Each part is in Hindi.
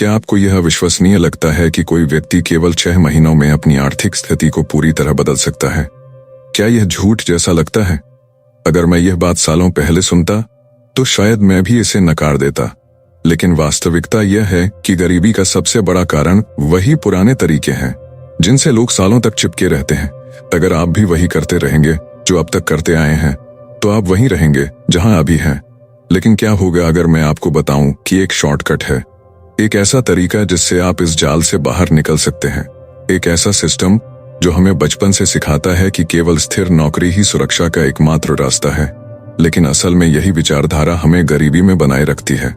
क्या आपको यह अविश्वसनीय लगता है कि कोई व्यक्ति केवल 6 महीनों में अपनी आर्थिक स्थिति को पूरी तरह बदल सकता है? क्या यह झूठ जैसा लगता है? अगर मैं यह बात सालों पहले सुनता तो शायद मैं भी इसे नकार देता, लेकिन वास्तविकता यह है कि गरीबी का सबसे बड़ा कारण वही पुराने तरीके हैं जिनसे लोग सालों तक चिपके रहते हैं। अगर आप भी वही करते रहेंगे जो अब तक करते आए हैं, तो आप वहीं रहेंगे जहां अभी हैं। लेकिन क्या होगा अगर मैं आपको बताऊं कि एक शॉर्टकट है, एक ऐसा तरीका जिससे आप इस जाल से बाहर निकल सकते हैं, एक ऐसा सिस्टम जो हमें बचपन से सिखाता है कि केवल स्थिर नौकरी ही सुरक्षा का एकमात्र रास्ता है, लेकिन असल में यही विचारधारा हमें गरीबी में बनाए रखती है।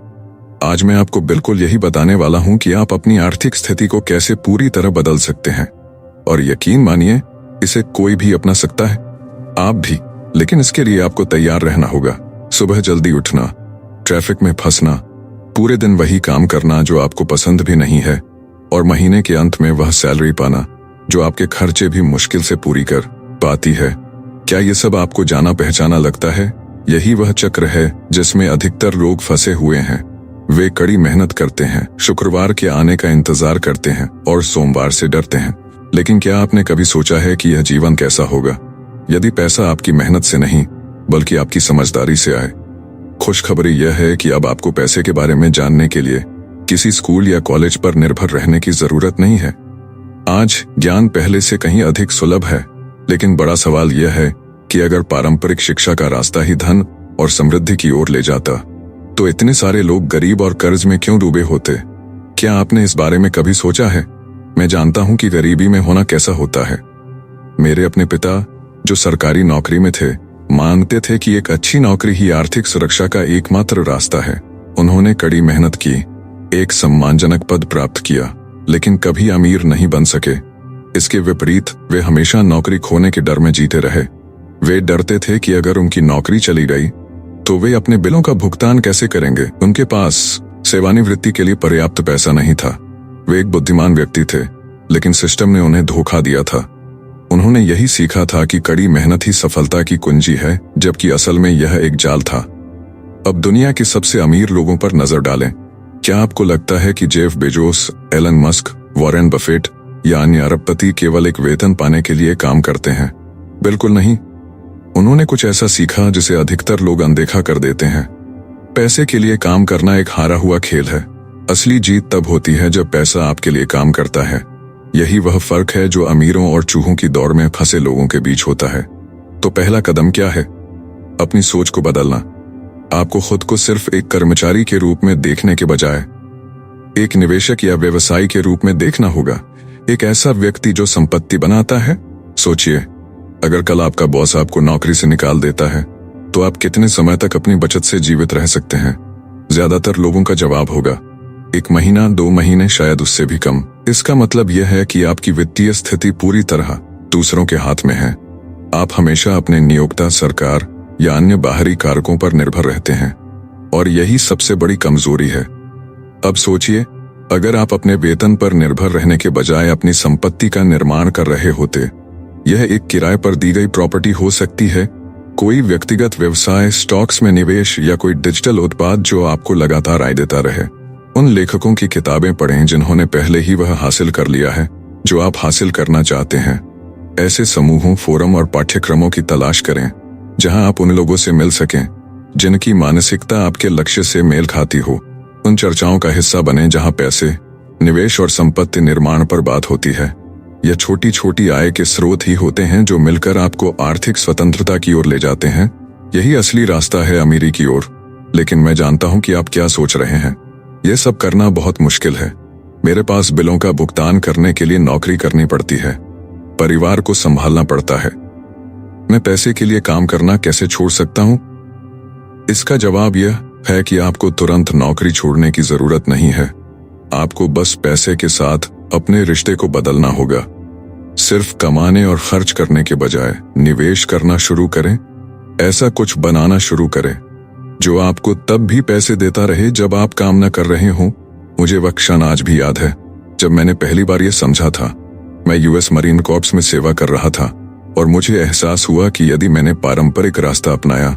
आज मैं आपको बिल्कुल यही बताने वाला हूं कि आप अपनी आर्थिक स्थिति को कैसे पूरी तरह बदल सकते हैं। और यकीन मानिए, इसे कोई भी अपना सकता है, आप भी। लेकिन इसके लिए आपको तैयार रहना होगा। सुबह जल्दी उठना, ट्रैफिक में फंसना, पूरे दिन वही काम करना जो आपको पसंद भी नहीं है, और महीने के अंत में वह सैलरी पाना जो आपके खर्चे भी मुश्किल से पूरी कर पाती है। क्या ये सब आपको जाना पहचाना लगता है? यही वह चक्र है जिसमें अधिकतर लोग फंसे हुए हैं। वे कड़ी मेहनत करते हैं, शुक्रवार के आने का इंतजार करते हैं और सोमवार से डरते हैं। लेकिन क्या आपने कभी सोचा है कि यह जीवन कैसा होगा यदि पैसा आपकी मेहनत से नहीं बल्कि आपकी समझदारी से आए? खुशखबरी यह है कि अब आपको पैसे के बारे में जानने के लिए किसी स्कूल या कॉलेज पर निर्भर रहने की जरूरत नहीं है। आज ज्ञान पहले से कहीं अधिक सुलभ है, लेकिन बड़ा सवाल यह है कि अगर पारंपरिक शिक्षा का रास्ता ही धन और समृद्धि की ओर ले जाता, तो इतने सारे लोग गरीब और कर्ज में क्यों डूबे होते? क्या आपने इस बारे में कभी सोचा है? मैं जानता हूं कि गरीबी में होना कैसा होता है। मेरे अपने पिता, जो सरकारी नौकरी में थे, मानते थे कि एक अच्छी नौकरी ही आर्थिक सुरक्षा का एकमात्र रास्ता है। उन्होंने कड़ी मेहनत की, एक सम्मानजनक पद प्राप्त किया, लेकिन कभी अमीर नहीं बन सके। इसके विपरीत वे हमेशा नौकरी खोने के डर में जीते रहे। वे डरते थे कि अगर उनकी नौकरी चली गई तो वे अपने बिलों का भुगतान कैसे करेंगे। उनके पास सेवानिवृत्ति के लिए पर्याप्त पैसा नहीं था। वे एक बुद्धिमान व्यक्ति थे, लेकिन सिस्टम ने उन्हें धोखा दिया था। उन्होंने यही सीखा था कि कड़ी मेहनत ही सफलता की कुंजी है, जबकि असल में यह एक जाल था। अब दुनिया के सबसे अमीर लोगों पर नजर डालें। क्या आपको लगता है कि Jeff Bezos, Elon Musk, Warren Buffett या अन्य अरबपति केवल एक वेतन पाने के लिए काम करते हैं? बिल्कुल नहीं। उन्होंने कुछ ऐसा सीखा जिसे अधिकतर लोग अनदेखा कर देते हैं। पैसे के लिए काम करना एक हारा हुआ खेल है। असली जीत तब होती है जब पैसा आपके लिए काम करता है। यही वह फर्क है जो अमीरों और चूहों की दौड़ में फंसे लोगों के बीच होता है। तो पहला कदम क्या है? अपनी सोच को बदलना। आपको खुद को सिर्फ एक कर्मचारी के रूप में देखने के बजाय एक निवेशक या व्यवसायी के रूप में देखना होगा, एक ऐसा व्यक्ति जो संपत्ति बनाता है। सोचिए, अगर कल आपका बॉस आपको नौकरी से निकाल देता है तो आप कितने समय तक अपनी बचत से जीवित रह सकते हैं? ज्यादातर लोगों का जवाब होगा 1 महीना, 2 महीने, शायद उससे भी कम। इसका मतलब यह है कि आपकी वित्तीय स्थिति पूरी तरह दूसरों के हाथ में है। आप हमेशा अपने नियोक्ता, सरकार या अन्य बाहरी कारकों पर निर्भर रहते हैं, और यही सबसे बड़ी कमजोरी है। अब सोचिए, अगर आप अपने वेतन पर निर्भर रहने के बजाय अपनी संपत्ति का निर्माण कर रहे होते। यह एक किराए पर दी गई प्रॉपर्टी हो सकती है, कोई व्यक्तिगत व्यवसाय, स्टॉक्स में निवेश या कोई डिजिटल उत्पाद जो आपको लगातार आय देता रहे। उन लेखकों की किताबें पढ़ें जिन्होंने पहले ही वह हासिल कर लिया है जो आप हासिल करना चाहते हैं। ऐसे समूहों, फोरम और पाठ्यक्रमों की तलाश करें जहां आप उन लोगों से मिल सकें जिनकी मानसिकता आपके लक्ष्य से मेल खाती हो। उन चर्चाओं का हिस्सा बने जहां पैसे, निवेश और संपत्ति निर्माण पर बात होती है। यह छोटी छोटी आय के स्रोत ही होते हैं जो मिलकर आपको आर्थिक स्वतंत्रता की ओर ले जाते हैं। यही असली रास्ता है अमीरी की ओर। लेकिन मैं जानता हूं कि आप क्या सोच रहे हैं। यह सब करना बहुत मुश्किल है। मेरे पास बिलों का भुगतान करने के लिए नौकरी करनी पड़ती है, परिवार को संभालना पड़ता है। मैं पैसे के लिए काम करना कैसे छोड़ सकता हूं? इसका जवाब यह है कि आपको तुरंत नौकरी छोड़ने की जरूरत नहीं है। आपको बस पैसे के साथ अपने रिश्ते को बदलना होगा। सिर्फ कमाने और खर्च करने के बजाय निवेश करना शुरू करें। ऐसा कुछ बनाना शुरू करें जो आपको तब भी पैसे देता रहे जब आप काम न कर रहे हों। मुझे वह क्षण आज भी याद है जब मैंने पहली बार यह समझा था। मैं यूएस मरीन कॉर्प्स में सेवा कर रहा था और मुझे एहसास हुआ कि यदि मैंने पारंपरिक रास्ता अपनाया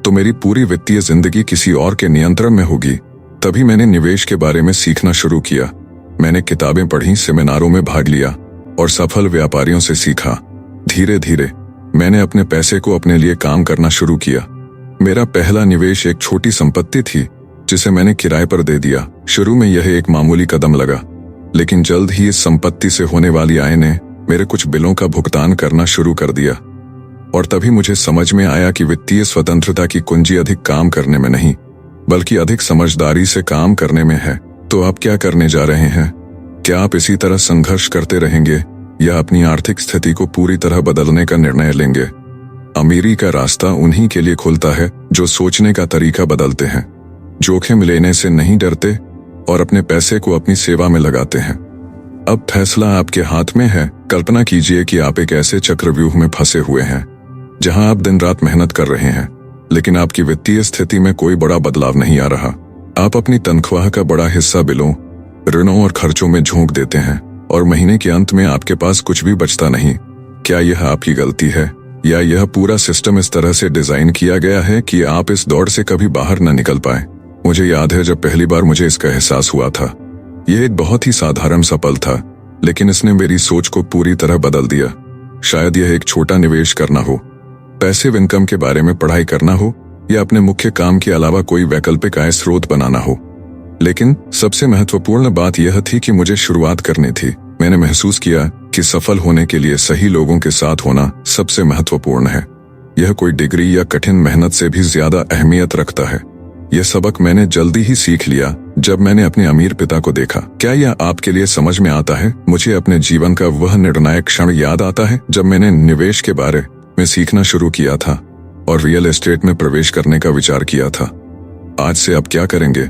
तो मेरी पूरी वित्तीय जिंदगी किसी और के नियंत्रण में होगी। तभी मैंने निवेश के बारे में सीखना शुरू किया। मैंने किताबें पढ़ी, सेमिनारों में भाग लिया और सफल व्यापारियों से सीखा। धीरे धीरे मैंने अपने पैसे को अपने लिए काम करना शुरू किया। मेरा पहला निवेश एक छोटी संपत्ति थी जिसे मैंने किराए पर दे दिया। शुरू में यह एक मामूली कदम लगा, लेकिन जल्द ही इस संपत्ति से होने वाली आय ने मेरे कुछ बिलों का भुगतान करना शुरू कर दिया। और तभी मुझे समझ में आया कि वित्तीय स्वतंत्रता की कुंजी अधिक काम करने में नहीं, बल्कि अधिक समझदारी से काम करने में है। तो आप क्या करने जा रहे हैं? क्या आप इसी तरह संघर्ष करते रहेंगे या अपनी आर्थिक स्थिति को पूरी तरह बदलने का निर्णय लेंगे? अमीरी का रास्ता उन्हीं के लिए खुलता है जो सोचने का तरीका बदलते हैं, जोखिम लेने से नहीं डरते और अपने पैसे को अपनी सेवा में लगाते हैं। अब फैसला आपके हाथ में है। कल्पना कीजिए कि आप एक ऐसे चक्रव्यूह में फंसे हुए हैं जहां आप दिन रात मेहनत कर रहे हैं, लेकिन आपकी वित्तीय स्थिति में कोई बड़ा बदलाव नहीं आ रहा। आप अपनी तनख्वाह का बड़ा हिस्सा बिलों, ऋणों और खर्चों में झोंक देते हैं और महीने के अंत में आपके पास कुछ भी बचता नहीं। क्या यह आपकी गलती है या यह पूरा सिस्टम इस तरह से डिजाइन किया गया है कि आप इस दौड़ से कभी बाहर न निकल पाए? मुझे याद है जब पहली बार मुझे इसका एहसास हुआ था। यह एक बहुत ही साधारण सा पल था, लेकिन इसने मेरी सोच को पूरी तरह बदल दिया। शायद यह एक छोटा निवेश करना हो, पैसिव इनकम के बारे में पढ़ाई करना हो या अपने मुख्य काम के अलावा कोई वैकल्पिक आय स्रोत बनाना हो। लेकिन सबसे महत्वपूर्ण बात यह थी कि मुझे शुरुआत करनी थी। मैंने महसूस किया कि सफल होने के लिए सही लोगों के साथ होना सबसे महत्वपूर्ण है। यह कोई डिग्री या कठिन मेहनत से भी ज्यादा अहमियत रखता है। यह सबक मैंने जल्दी ही सीख लिया जब मैंने अपने अमीर पिता को देखा। क्या यह आपके लिए समझ में आता है? मुझे अपने जीवन का वह निर्णायक क्षण याद आता है जब मैंने निवेश के बारे में सीखना शुरू किया था और रियल एस्टेट में प्रवेश करने का विचार किया था। आज से आप क्या करेंगे?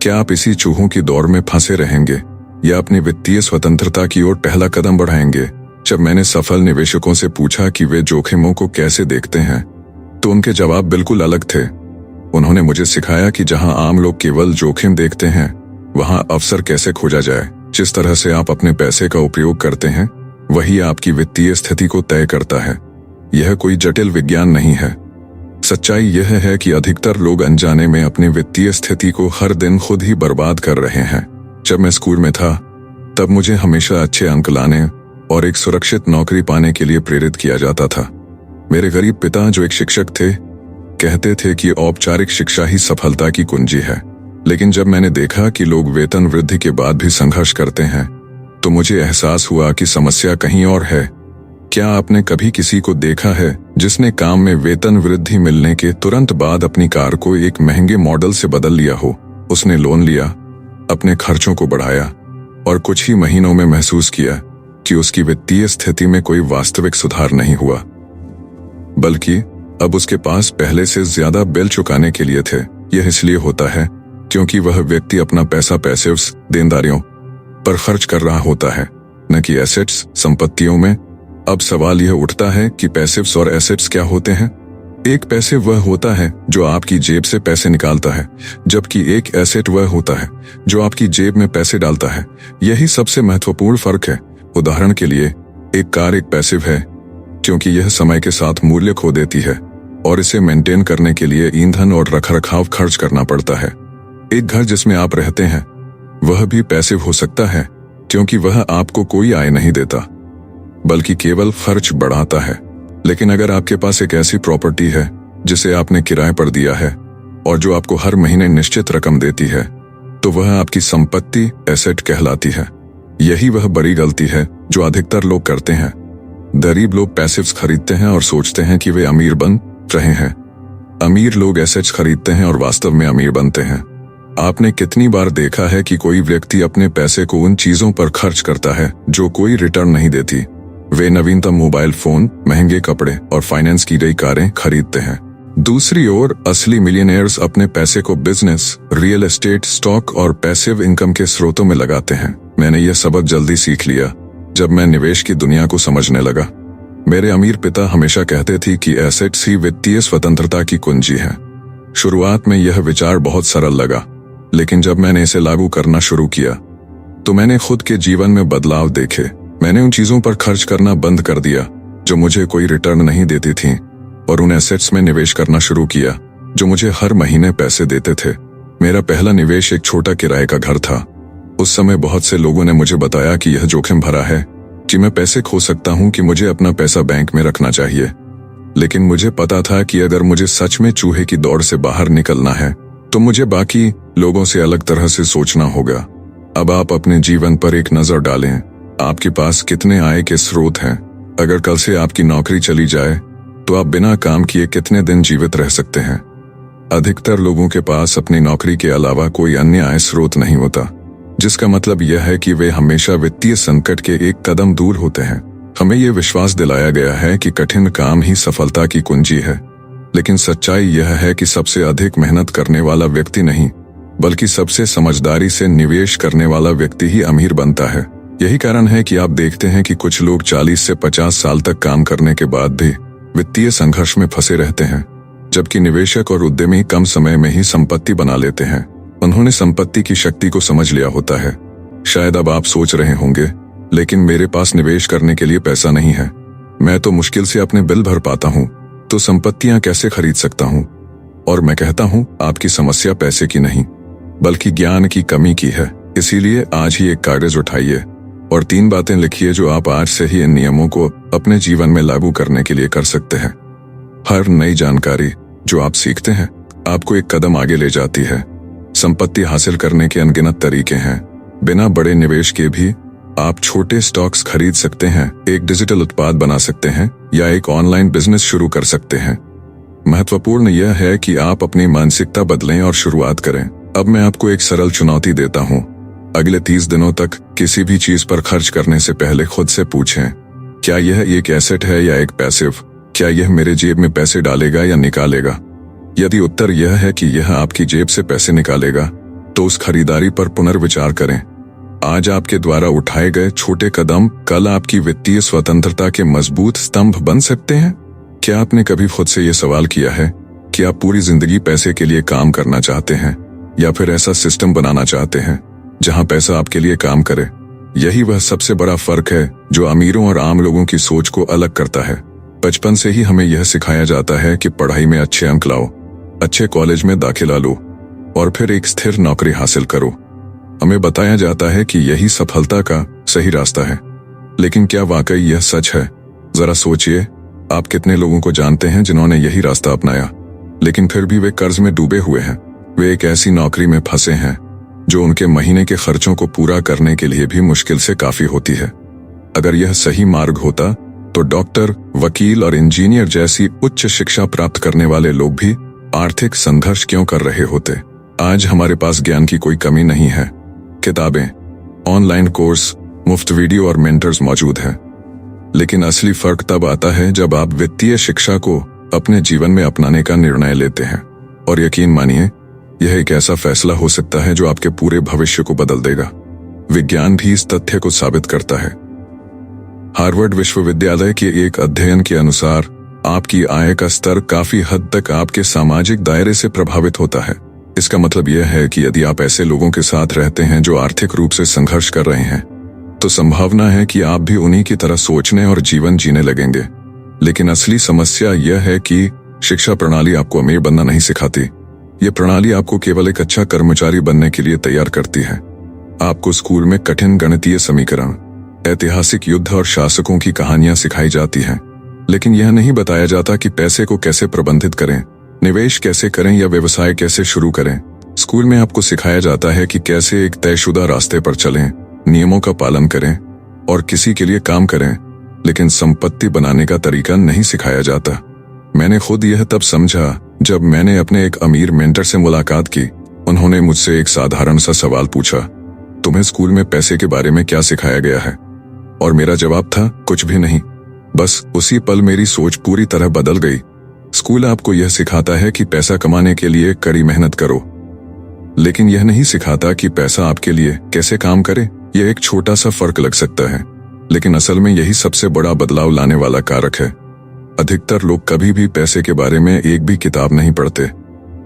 क्या आप इसी चूहों की दौड़ में फंसे रहेंगे या अपनी वित्तीय स्वतंत्रता की ओर पहला कदम बढ़ाएंगे? जब मैंने सफल निवेशकों से पूछा कि वे जोखिमों को कैसे देखते हैं, तो उनके जवाब बिल्कुल अलग थे। उन्होंने मुझे सिखाया कि जहां आम लोग केवल जोखिम देखते हैं, वहां अवसर कैसे खोजा जाए। जिस तरह से आप अपने पैसे का उपयोग करते हैं, वही आपकी वित्तीय स्थिति को तय करता है। यह कोई जटिल विज्ञान नहीं है। सच्चाई यह है कि अधिकतर लोग अनजाने में अपनी वित्तीय स्थिति को हर दिन खुद ही बर्बाद कर रहे हैं। जब मैं स्कूल में था, तब मुझे हमेशा अच्छे अंक लाने और एक सुरक्षित नौकरी पाने के लिए प्रेरित किया जाता था। मेरे गरीब पिता, जो एक शिक्षक थे, कहते थे कि औपचारिक शिक्षा ही सफलता की कुंजी है। लेकिन जब मैंने देखा कि लोग वेतन वृद्धि के बाद भी संघर्ष करते हैं, तो मुझे एहसास हुआ कि समस्या कहीं और है। क्या आपने कभी किसी को देखा है जिसने काम में वेतन वृद्धि मिलने के तुरंत बाद अपनी कार को एक महंगे मॉडल से बदल लिया हो? उसने लोन लिया, अपने खर्चों को बढ़ाया और कुछ ही महीनों में महसूस किया कि उसकी वित्तीय स्थिति में कोई वास्तविक सुधार नहीं हुआ, बल्कि अब उसके पास पहले से ज्यादा बिल चुकाने के लिए थे। यह इसलिए होता है क्योंकि वह व्यक्ति अपना पैसा पैसिव्स, देनदारियों पर खर्च कर रहा होता है, न कि एसेट्स, संपत्तियों में। अब सवाल यह उठता है कि पैसिव्स और एसेट्स क्या होते हैं? एक पैसिव वह होता है जो आपकी जेब से पैसे निकालता है, जबकि एक एसेट वह होता है जो आपकी जेब में पैसे डालता है। यही सबसे महत्वपूर्ण फर्क है। उदाहरण के लिए, एक कार एक पैसिव है क्योंकि यह समय के साथ मूल्य खो देती है और इसे मेंटेन करने के लिए ईंधन और रखरखाव खर्च करना पड़ता है। एक घर जिसमें आप रहते हैं, वह भी पैसिव हो सकता है क्योंकि वह आपको कोई आय नहीं देता, बल्कि केवल खर्च बढ़ाता है। लेकिन अगर आपके पास एक ऐसी प्रॉपर्टी है जिसे आपने किराए पर दिया है और जो आपको हर महीने निश्चित रकम देती है, तो वह आपकी संपत्ति, एसेट कहलाती है। यही वह बड़ी गलती है जो अधिकतर लोग करते हैं। गरीब लोग पैसिव्स खरीदते हैं और सोचते हैं कि वे अमीर बन रहे हैं। अमीर लोग एसेट्स खरीदते हैं और वास्तव में अमीर बनते हैं। आपने कितनी बार देखा है कि कोई व्यक्ति अपने पैसे को उन चीजों पर खर्च करता है जो कोई रिटर्न नहीं देती? वे नवीनतम मोबाइल फोन, महंगे कपड़े और फाइनेंस की गई कारें खरीदते हैं। दूसरी ओर असली मिलियनेयर्स अपने पैसे को बिजनेस, रियल एस्टेट, स्टॉक और पैसिव इनकम के स्रोतों में लगाते हैं। मैंने यह सबक जल्दी सीख लिया जब मैं निवेश की दुनिया को समझने लगा। मेरे अमीर पिता हमेशा कहते थे कि एसेट्स ही वित्तीय स्वतंत्रता की कुंजी है। शुरुआत में यह विचार बहुत सरल लगा, लेकिन जब मैंने इसे लागू करना शुरू किया, तो मैंने खुद के जीवन में बदलाव देखे। मैंने उन चीजों पर खर्च करना बंद कर दिया जो मुझे कोई रिटर्न नहीं देती थीं, और उन एसेट्स में निवेश करना शुरू किया जो मुझे हर महीने पैसे देते थे। मेरा पहला निवेश एक छोटा किराए का घर था। उस समय बहुत से लोगों ने मुझे बताया कि यह जोखिम भरा है, कि मैं पैसे खो सकता हूं, कि मुझे अपना पैसा बैंक में रखना चाहिए। लेकिन मुझे पता था कि अगर मुझे सच में चूहे की दौड़ से बाहर निकलना है तो मुझे बाकी लोगों से अलग तरह से सोचना होगा। अब आप अपने जीवन पर एक नजर डालें। आपके पास कितने आय के स्रोत हैं? अगर कल से आपकी नौकरी चली जाए तो आप बिना काम किए कितने दिन जीवित रह सकते हैं? अधिकतर लोगों के पास अपनी नौकरी के अलावा कोई अन्य आय स्रोत नहीं होता, जिसका मतलब यह है कि वे हमेशा वित्तीय संकट के एक कदम दूर होते हैं। हमें यह विश्वास दिलाया गया है कि कठिन काम ही सफलता की कुंजी है, लेकिन सच्चाई यह है कि सबसे अधिक मेहनत करने वाला व्यक्ति नहीं, बल्कि सबसे समझदारी से निवेश करने वाला व्यक्ति ही अमीर बनता है। यही कारण है कि आप देखते हैं कि कुछ लोग 40 से 50 साल तक काम करने के बाद भी वित्तीय संघर्ष में फंसे रहते हैं, जबकि निवेशक और उद्यमी कम समय में ही संपत्ति बना लेते हैं। उन्होंने संपत्ति की शक्ति को समझ लिया होता है। शायद अब आप सोच रहे होंगे, लेकिन मेरे पास निवेश करने के लिए पैसा नहीं है, मैं तो मुश्किल से अपने बिल भर पाता हूँ, तो संपत्तियां कैसे खरीद सकता हूँ? और मैं कहता हूँ, आपकी समस्या पैसे की नहीं, बल्कि ज्ञान की कमी की है। इसीलिए आज ही एक कागज उठाइए और 3 बातें लिखिए जो आप आज से ही इन नियमों को अपने जीवन में लागू करने के लिए कर सकते हैं। हर नई जानकारी जो आप सीखते हैं आपको एक कदम आगे ले जाती है। संपत्ति हासिल करने के अनगिनत तरीके हैं। बिना बड़े निवेश के भी आप छोटे स्टॉक्स खरीद सकते हैं, एक डिजिटल उत्पाद बना सकते हैं या एक ऑनलाइन बिजनेस शुरू कर सकते हैं। महत्वपूर्ण यह है कि आप अपनी मानसिकता बदलें और शुरुआत करें। अब मैं आपको एक सरल चुनौती देता हूं। अगले 30 दिनों तक किसी भी चीज पर खर्च करने से पहले खुद से पूछें, क्या यह एक एसेट है या एक पैसिव? क्या यह मेरे जेब में पैसे डालेगा या निकालेगा? यदि उत्तर यह है कि यह आपकी जेब से पैसे निकालेगा, तो उस खरीदारी पर पुनर्विचार करें। आज आपके द्वारा उठाए गए छोटे कदम कल आपकी वित्तीय स्वतंत्रता के मजबूत स्तंभ बन सकते हैं। क्या आपने कभी खुद से यह सवाल किया है कि आप पूरी जिंदगी पैसे के लिए काम करना चाहते हैं या फिर ऐसा सिस्टम बनाना चाहते हैं जहां पैसा आपके लिए काम करे? यही वह सबसे बड़ा फर्क है जो अमीरों और आम लोगों की सोच को अलग करता है। बचपन से ही हमें यह सिखाया जाता है कि पढ़ाई में अच्छे अंक लाओ, अच्छे कॉलेज में दाखिला लो और फिर एक स्थिर नौकरी हासिल करो। हमें बताया जाता है कि यही सफलता का सही रास्ता है। लेकिन क्या वाकई यह सच है? जरा सोचिए, आप कितने लोगों को जानते हैं जिन्होंने यही रास्ता अपनाया, लेकिन फिर भी वे कर्ज में डूबे हुए हैं। वे एक ऐसी नौकरी में फंसे हैं जो उनके महीने के खर्चों को पूरा करने के लिए भी मुश्किल से काफी होती है। अगर यह सही मार्ग होता तो डॉक्टर, वकील और इंजीनियर जैसी उच्च शिक्षा प्राप्त करने वाले लोग भी आर्थिक संघर्ष क्यों कर रहे होते? आज हमारे पास ज्ञान की कोई कमी नहीं है। किताबें, ऑनलाइन कोर्स, मुफ्त वीडियो और मेंटर्स मौजूद हैं। लेकिन असली फर्क तब आता है जब आप वित्तीय शिक्षा को अपने जीवन में अपनाने का निर्णय लेते हैं। और यकीन मानिए, यह एक ऐसा फैसला हो सकता है जो आपके पूरे भविष्य को बदल देगा। विज्ञान भी इस तथ्य को साबित करता है। हार्वर्ड विश्वविद्यालय के एक अध्ययन के अनुसार आपकी आय का स्तर काफी हद तक आपके सामाजिक दायरे से प्रभावित होता है। इसका मतलब यह है कि यदि आप ऐसे लोगों के साथ रहते हैं जो आर्थिक रूप से संघर्ष कर रहे हैं, तो संभावना है कि आप भी उन्हीं की तरह सोचने और जीवन जीने लगेंगे। लेकिन असली समस्या यह है कि शिक्षा प्रणाली आपको अमीर बनना नहीं सिखाती। यह प्रणाली आपको केवल एक अच्छा कर्मचारी बनने के लिए तैयार करती है। आपको स्कूल में कठिन गणितीय समीकरण, ऐतिहासिक युद्ध और शासकों की कहानियां सिखाई जाती हैं, लेकिन यह नहीं बताया जाता कि पैसे को कैसे प्रबंधित करें, निवेश कैसे करें या व्यवसाय कैसे शुरू करें। स्कूल में आपको सिखाया जाता है कि कैसे एक तयशुदा रास्ते पर चलें, नियमों का पालन करें और किसी के लिए काम करें, लेकिन संपत्ति बनाने का तरीका नहीं सिखाया जाता। मैंने खुद यह तब समझा जब मैंने अपने एक अमीर मेंटर से मुलाकात की। उन्होंने मुझसे एक साधारण सा सवाल पूछा, तुम्हें स्कूल में पैसे के बारे में क्या सिखाया गया है? और मेरा जवाब था, कुछ भी नहीं। बस उसी पल मेरी सोच पूरी तरह बदल गई। स्कूल आपको यह सिखाता है कि पैसा कमाने के लिए कड़ी मेहनत करो, लेकिन यह नहीं सिखाता कि पैसा आपके लिए कैसे काम करे। यह एक छोटा सा फर्क लग सकता है, लेकिन असल में यही सबसे बड़ा बदलाव लाने वाला कारक है। अधिकतर लोग कभी भी पैसे के बारे में एक भी किताब नहीं पढ़ते,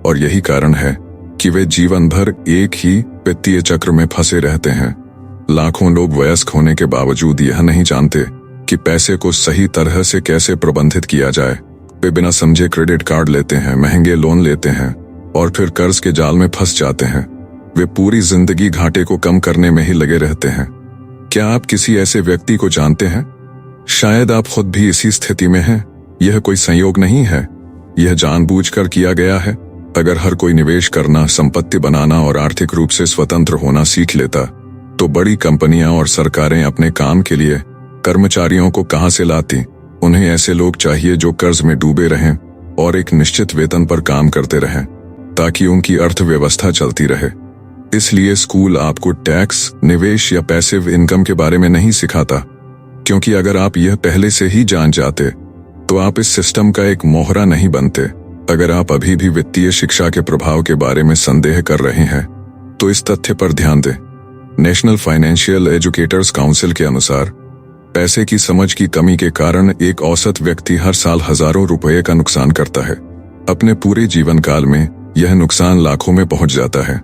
और यही कारण है कि वे जीवन भर एक ही वित्तीय चक्र में फंसे रहते हैं। लाखों लोग वयस्क होने के बावजूद यह नहीं जानते कि पैसे को सही तरह से कैसे प्रबंधित किया जाए। वे बिना समझे क्रेडिट कार्ड लेते हैं, महंगे लोन लेते हैं और फिर कर्ज के जाल में फंस जाते हैं। वे पूरी जिंदगी घाटे को कम करने में ही लगे रहते हैं। क्या आप किसी ऐसे व्यक्ति को जानते हैं? शायद आप खुद भी इसी स्थिति में हैं। यह कोई संयोग नहीं है, यह जानबूझकर किया गया है। अगर हर कोई निवेश करना, संपत्ति बनाना और आर्थिक रूप से स्वतंत्र होना सीख लेता, तो बड़ी कंपनियां और सरकारें अपने काम के लिए कर्मचारियों को कहां से लाती? उन्हें ऐसे लोग चाहिए जो कर्ज में डूबे रहें और एक निश्चित वेतन पर काम करते रहें, ताकि उनकी अर्थव्यवस्था चलती रहे। इसलिए स्कूल आपको टैक्स, निवेश या पैसिव इनकम के बारे में नहीं सिखाता, क्योंकि अगर आप यह पहले से ही जान जाते तो आप इस सिस्टम का एक मोहरा नहीं बनते। अगर आप अभी भी वित्तीय शिक्षा के प्रभाव के बारे में संदेह कर रहे हैं, तो इस तथ्य पर ध्यान दें। नेशनल फाइनेंशियल एजुकेटर्स काउंसिल के अनुसार पैसे की समझ की कमी के कारण एक औसत व्यक्ति हर साल हजारों रुपए का नुकसान करता है। अपने पूरे जीवन काल में यह नुकसान लाखों में पहुंच जाता है।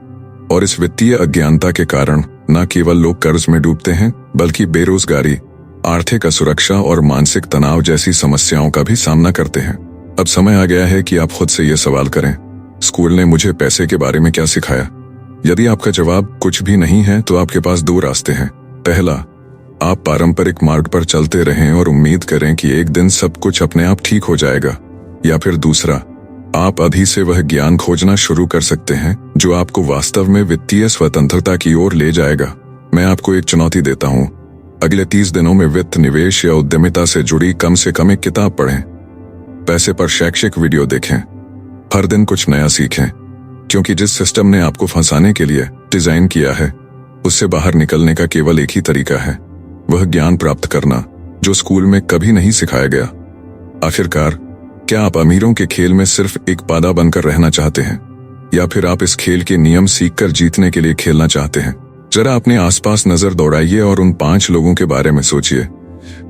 और इस वित्तीय अज्ञानता के कारण न केवल लोग कर्ज में डूबते हैं, बल्कि बेरोजगारी, आर्थिक असुरक्षा और मानसिक तनाव जैसी समस्याओं का भी सामना करते हैं। अब समय आ गया है कि आप खुद से यह सवाल करें, स्कूल ने मुझे पैसे के बारे में क्या सिखाया? यदि आपका जवाब कुछ भी नहीं है, तो आपके पास दो रास्ते हैं। पहला, आप पारंपरिक मार्ग पर चलते रहें और उम्मीद करें कि एक दिन सब कुछ अपने आप ठीक हो जाएगा। या फिर दूसरा, आप अभी से वह ज्ञान खोजना शुरू कर सकते हैं जो आपको वास्तव में वित्तीय स्वतंत्रता की ओर ले जाएगा। मैं आपको एक चुनौती देता हूं, अगले 30 दिनों में वित्त, निवेश या उद्यमिता से जुड़ी कम से कम एक किताब पढ़ें, पैसे पर शैक्षिक वीडियो देखें, हर दिन कुछ नया सीखें, क्योंकि जिस सिस्टम ने आपको फंसाने के लिए डिजाइन किया है, उससे बाहर निकलने का केवल एक ही तरीका है, वह ज्ञान प्राप्त करना जो स्कूल में कभी नहीं सिखाया गया। आखिरकार, क्या आप अमीरों के खेल में सिर्फ एक पादा बनकर रहना चाहते हैं, या फिर आप इस खेल के नियम सीखकर जीतने के लिए खेलना चाहते हैं? जरा अपने आसपास नजर दौड़ाइए और उन 5 लोगों के बारे में सोचिए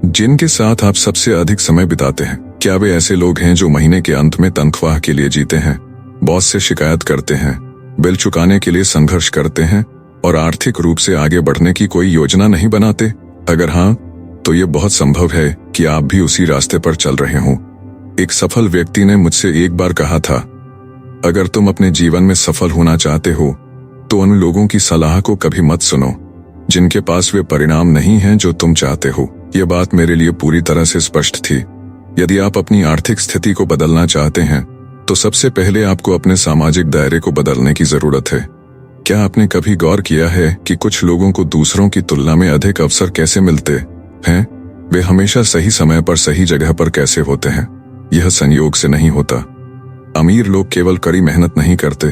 जिनके साथ आप सबसे अधिक समय बिताते हैं। क्या वे ऐसे लोग हैं जो महीने के अंत में तनख्वाह के लिए जीते हैं, बॉस से शिकायत करते हैं, बिल चुकाने के लिए संघर्ष करते हैं और आर्थिक रूप से आगे बढ़ने की कोई योजना नहीं बनाते? अगर हाँ, तो ये बहुत संभव है कि आप भी उसी रास्ते पर चल रहे हों। एक सफल व्यक्ति ने मुझसे एक बार कहा था, अगर तुम अपने जीवन में सफल होना चाहते हो, तो उन लोगों की सलाह को कभी मत सुनो जिनके पास वे परिणाम नहीं हैं जो तुम चाहते हो। यह बात मेरे लिए पूरी तरह से स्पष्ट थी। यदि आप अपनी आर्थिक स्थिति को बदलना चाहते हैं, तो सबसे पहले आपको अपने सामाजिक दायरे को बदलने की जरूरत है। क्या आपने कभी गौर किया है कि कुछ लोगों को दूसरों की तुलना में अधिक अवसर कैसे मिलते हैं? वे हमेशा सही समय पर सही जगह पर कैसे होते हैं? यह संयोग से नहीं होता। अमीर लोग केवल कड़ी मेहनत नहीं करते,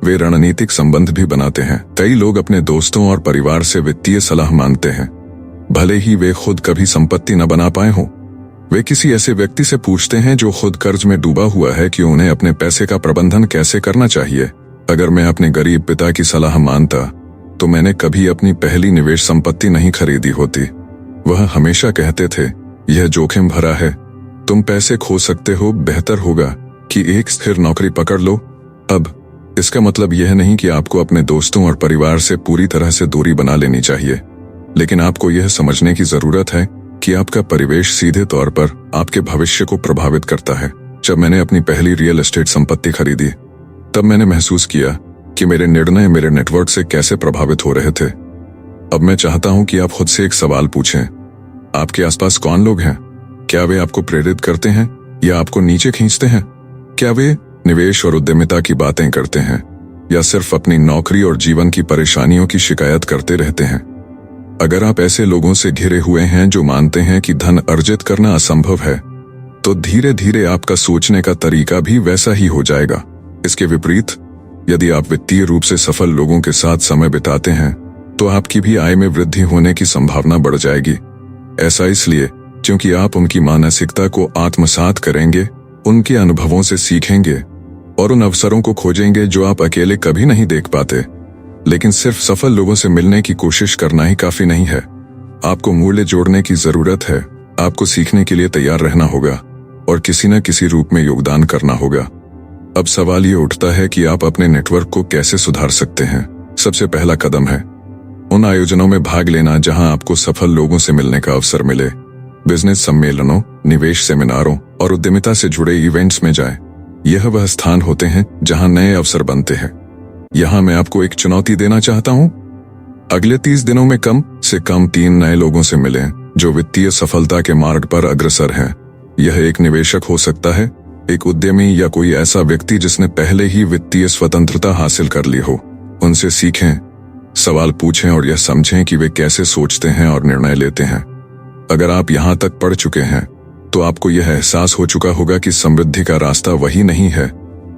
वे रणनीतिक संबंध भी बनाते हैं। कई लोग अपने दोस्तों और परिवार से वित्तीय सलाह मांगते हैं, भले ही वे खुद कभी संपत्ति न बना पाए हों। वे किसी ऐसे व्यक्ति से पूछते हैं जो खुद कर्ज में डूबा हुआ है कि उन्हें अपने पैसे का प्रबंधन कैसे करना चाहिए। अगर मैं अपने गरीब पिता की सलाह मानता, तो मैंने कभी अपनी पहली निवेश संपत्ति नहीं खरीदी होती। वह हमेशा कहते थे, यह जोखिम भरा है, तुम पैसे खो सकते हो, बेहतर होगा कि एक स्थिर नौकरी पकड़ लो। अब इसका मतलब यह नहीं कि आपको अपने दोस्तों और परिवार से पूरी तरह से दूरी बना लेनी चाहिए, लेकिन आपको यह समझने की जरूरत है कि आपका परिवेश सीधे तौर पर आपके भविष्य को प्रभावित करता है। जब मैंने अपनी पहली रियल एस्टेट संपत्ति खरीदी, तब मैंने महसूस किया कि मेरे निर्णय मेरे नेटवर्क से कैसे प्रभावित हो रहे थे। अब मैं चाहता हूं कि आप खुद से एक सवाल पूछें, आपके आसपास कौन लोग हैं? क्या वे आपको प्रेरित करते हैं या आपको नीचे खींचते हैं? क्या वे निवेश और उद्यमिता की बातें करते हैं या सिर्फ अपनी नौकरी और जीवन की परेशानियों की शिकायत करते रहते हैं? अगर आप ऐसे लोगों से घिरे हुए हैं जो मानते हैं कि धन अर्जित करना असंभव है, तो धीरे धीरे आपका सोचने का तरीका भी वैसा ही हो जाएगा। इसके विपरीत, यदि आप वित्तीय रूप से सफल लोगों के साथ समय बिताते हैं, तो आपकी भी आय में वृद्धि होने की संभावना बढ़ जाएगी। ऐसा इसलिए क्योंकि आप उनकी मानसिकता को आत्मसात करेंगे, उनके अनुभवों से सीखेंगे और उन अवसरों को खोजेंगे जो आप अकेले कभी नहीं देख पाते। लेकिन सिर्फ सफल लोगों से मिलने की कोशिश करना ही काफी नहीं है। आपको मूल्य जोड़ने की जरूरत है। आपको सीखने के लिए तैयार रहना होगा और किसी न किसी रूप में योगदान करना होगा। अब सवाल ये उठता है कि आप अपने नेटवर्क को कैसे सुधार सकते हैं। सबसे पहला कदम है उन आयोजनों में भाग लेना जहां आपको सफल लोगों से मिलने का अवसर मिले। बिजनेस सम्मेलनों, निवेश सेमिनारों और उद्यमिता से जुड़े इवेंट्स में जाएं। यह वह स्थान होते हैं जहां नए अवसर बनते हैं। यहां मैं आपको एक चुनौती देना चाहता हूं। अगले 30 दिनों में कम से कम 3 नए लोगों से मिलें जो वित्तीय सफलता के मार्ग पर अग्रसर हैं। यह एक निवेशक हो सकता है, एक उद्यमी या कोई ऐसा व्यक्ति जिसने पहले ही वित्तीय स्वतंत्रता हासिल कर ली हो। उनसे सीखें, सवाल पूछें और यह समझें कि वे कैसे सोचते हैं और निर्णय लेते हैं। अगर आप यहां तक पढ़ चुके हैं तो आपको यह एहसास हो चुका होगा कि समृद्धि का रास्ता वही नहीं है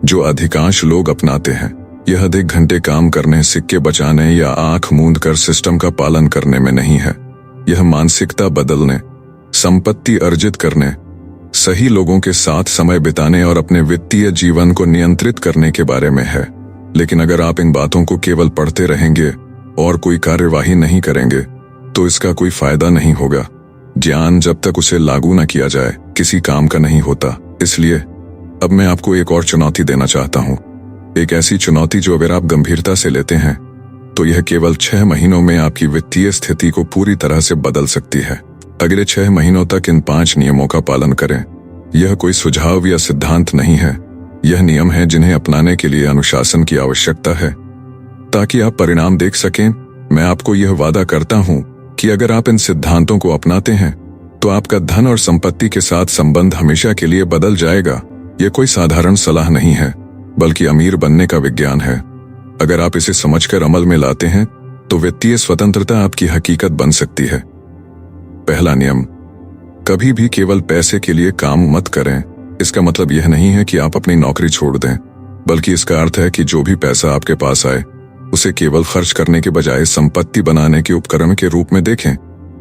जो अधिकांश लोग अपनाते हैं। यह अधिक घंटे काम करने, सिक्के बचाने या आंख मूंद कर सिस्टम का पालन करने में नहीं है। यह मानसिकता बदलने, संपत्ति अर्जित करने, सही लोगों के साथ समय बिताने और अपने वित्तीय जीवन को नियंत्रित करने के बारे में है। लेकिन अगर आप इन बातों को केवल पढ़ते रहेंगे और कोई कार्यवाही नहीं करेंगे तो इसका कोई फायदा नहीं होगा। ज्ञान जब तक उसे लागू न किया जाए किसी काम का नहीं होता। इसलिए अब मैं आपको एक और चुनौती देना चाहता हूं, एक ऐसी चुनौती जो अगर आप गंभीरता से लेते हैं तो यह केवल 6 महीनों में आपकी वित्तीय स्थिति को पूरी तरह से बदल सकती है। अगले 6 महीनों तक इन 5 नियमों का पालन करें। यह कोई सुझाव या सिद्धांत नहीं है, यह नियम है जिन्हें अपनाने के लिए अनुशासन की आवश्यकता है ताकि आप परिणाम देख सकें। मैं आपको यह वादा करता हूं कि अगर आप इन सिद्धांतों को अपनाते हैं तो आपका धन और संपत्ति के साथ संबंध हमेशा के लिए बदल जाएगा। यह कोई साधारण सलाह नहीं है, बल्कि अमीर बनने का विज्ञान है। अगर आप इसे समझकर अमल में लाते हैं तो वित्तीय स्वतंत्रता आपकी हकीकत बन सकती है। पहला नियम, कभी भी केवल पैसे के लिए काम मत करें। इसका मतलब यह नहीं है कि आप अपनी नौकरी छोड़ दें, बल्कि इसका अर्थ है कि जो भी पैसा आपके पास आए उसे केवल खर्च करने के बजाय संपत्ति बनाने के उपकरण के रूप में देखें।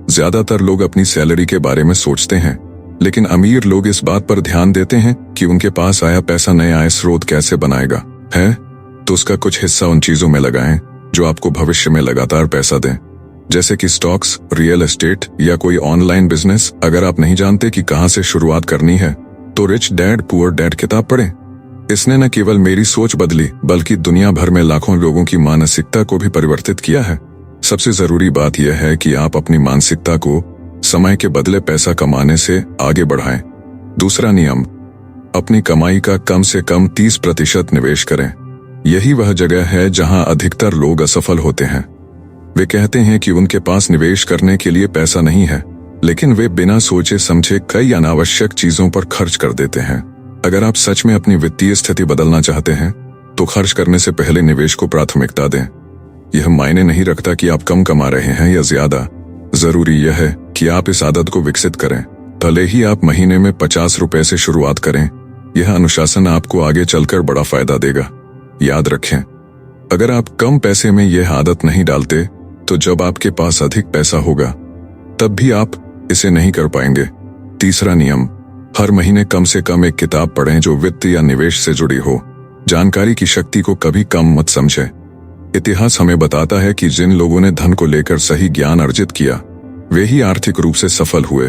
ज्यादातर लोग अपनी सैलरी के बारे में सोचते हैं, लेकिन अमीर लोग इस बात पर ध्यान देते हैं कि उनके पास आया पैसा नए आय स्रोत कैसे बनाएगा। है तो उसका कुछ हिस्सा उन चीजों में लगाएं जो आपको भविष्य में लगातार पैसा दें, जैसे कि स्टॉक्स, रियल एस्टेट या कोई ऑनलाइन बिजनेस। अगर आप नहीं जानते कि कहां से शुरुआत करनी है तो रिच डैड पुअर डैड किताब पढ़ें। इसने न केवल मेरी सोच बदली बल्कि दुनिया भर में लाखों लोगों की मानसिकता को भी परिवर्तित किया है। सबसे जरूरी बात यह है कि आप अपनी मानसिकता को समय के बदले पैसा कमाने से आगे बढ़ाएं। दूसरा नियम, अपनी कमाई का कम से कम 30% निवेश करें। यही वह जगह है जहां अधिकतर लोग असफल होते हैं। वे कहते हैं कि उनके पास निवेश करने के लिए पैसा नहीं है, लेकिन वे बिना सोचे समझे कई अनावश्यक चीजों पर खर्च कर देते हैं। अगर आप सच में अपनी वित्तीय स्थिति बदलना चाहते हैं तो खर्च करने से पहले निवेश को प्राथमिकता दें। यह मायने नहीं रखता कि आप कम कमा रहे हैं या ज्यादा। जरूरी यह है कि आप इस आदत को विकसित करें। भले ही आप महीने में 50 रुपए से शुरुआत करें, यह अनुशासन आपको आगे चलकर बड़ा फायदा देगा। याद रखें, अगर आप कम पैसे में यह आदत नहीं डालते तो जब आपके पास अधिक पैसा होगा तब भी आप इसे नहीं कर पाएंगे। तीसरा नियम, हर महीने कम से कम एक किताब पढ़ें जो वित्त या निवेश से जुड़ी हो। जानकारी की शक्ति को कभी कम मत समझें। इतिहास हमें बताता है कि जिन लोगों ने धन को लेकर सही ज्ञान अर्जित किया वे ही आर्थिक रूप से सफल हुए।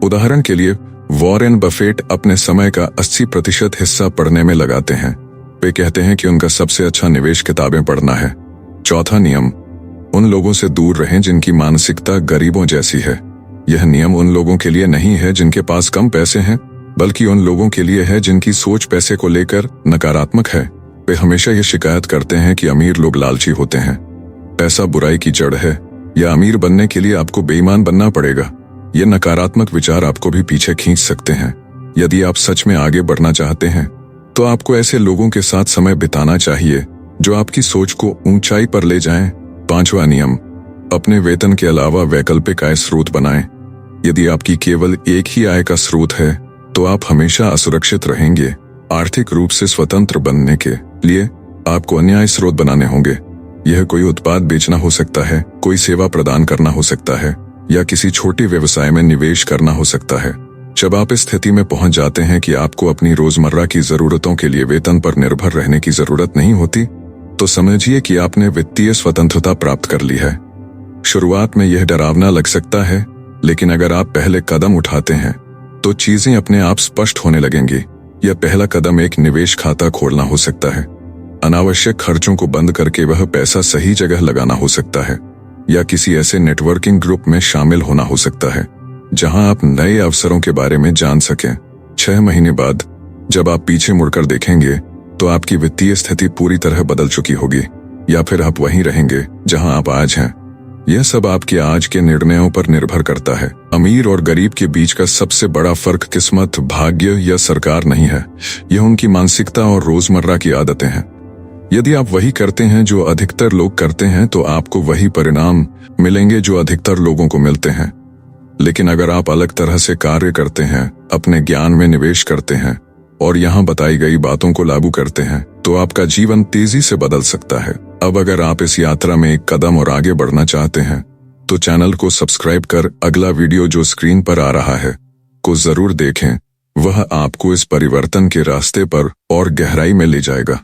उदाहरण के लिए वॉरेन बफेट अपने समय का 80% हिस्सा पढ़ने में लगाते हैं। वे कहते हैं कि उनका सबसे अच्छा निवेश किताबें पढ़ना है। चौथा नियम, उन लोगों से दूर रहें जिनकी मानसिकता गरीबों जैसी है। यह नियम उन लोगों के लिए नहीं है जिनके पास कम पैसे हैं, बल्कि उन लोगों के लिए है जिनकी सोच पैसे को लेकर नकारात्मक है। वे हमेशा ये शिकायत करते हैं कि अमीर लोग लालची होते हैं, पैसा बुराई की जड़ है, या अमीर बनने के लिए आपको बेईमान बनना पड़ेगा। ये नकारात्मक विचार आपको भी पीछे खींच सकते हैं। यदि आप सच में आगे बढ़ना चाहते हैं तो आपको ऐसे लोगों के साथ समय बिताना चाहिए जो आपकी सोच को ऊंचाई पर ले जाएं। पांचवा नियम, अपने वेतन के अलावा वैकल्पिक आय स्रोत बनाएं। यदि आपकी केवल एक ही आय का स्रोत है तो आप हमेशा असुरक्षित रहेंगे। आर्थिक रूप से स्वतंत्र बनने के लिए आपको अन्य आय स्रोत बनाने होंगे। यह कोई उत्पाद बेचना हो सकता है, कोई सेवा प्रदान करना हो सकता है, या किसी छोटे व्यवसाय में निवेश करना हो सकता है। जब आप इस स्थिति में पहुंच जाते हैं कि आपको अपनी रोजमर्रा की जरूरतों के लिए वेतन पर निर्भर रहने की जरूरत नहीं होती, तो समझिए कि आपने वित्तीय स्वतंत्रता प्राप्त कर ली है। शुरुआत में यह डरावना लग सकता है, लेकिन अगर आप पहले कदम उठाते हैं तो चीजें अपने आप स्पष्ट होने लगेंगी। यह पहला कदम एक निवेश खाता खोलना हो सकता है। अनावश्यक खर्चों को बंद करके वह पैसा सही जगह लगाना हो सकता है, या किसी ऐसे नेटवर्किंग ग्रुप में शामिल होना हो सकता है जहां आप नए अवसरों के बारे में जान सकें। 6 महीने बाद जब आप पीछे मुड़कर देखेंगे तो आपकी वित्तीय स्थिति पूरी तरह बदल चुकी होगी, या फिर आप वहीं रहेंगे जहां आप आज हैं। यह सब आपके आज के निर्णयों पर निर्भर करता है। अमीर और गरीब के बीच का सबसे बड़ा फर्क किस्मत, भाग्य या सरकार नहीं है, यह उनकी मानसिकता और रोजमर्रा की आदतें हैं। यदि आप वही करते हैं जो अधिकतर लोग करते हैं तो आपको वही परिणाम मिलेंगे जो अधिकतर लोगों को मिलते हैं। लेकिन अगर आप अलग तरह से कार्य करते हैं, अपने ज्ञान में निवेश करते हैं और यहाँ बताई गई बातों को लागू करते हैं, तो आपका जीवन तेजी से बदल सकता है। अब अगर आप इस यात्रा में एक कदम और आगे बढ़ना चाहते हैं तो चैनल को सब्सक्राइब कर अगला वीडियो जो स्क्रीन पर आ रहा है को जरूर देखें। वह आपको इस परिवर्तन के रास्ते पर और गहराई में ले जाएगा।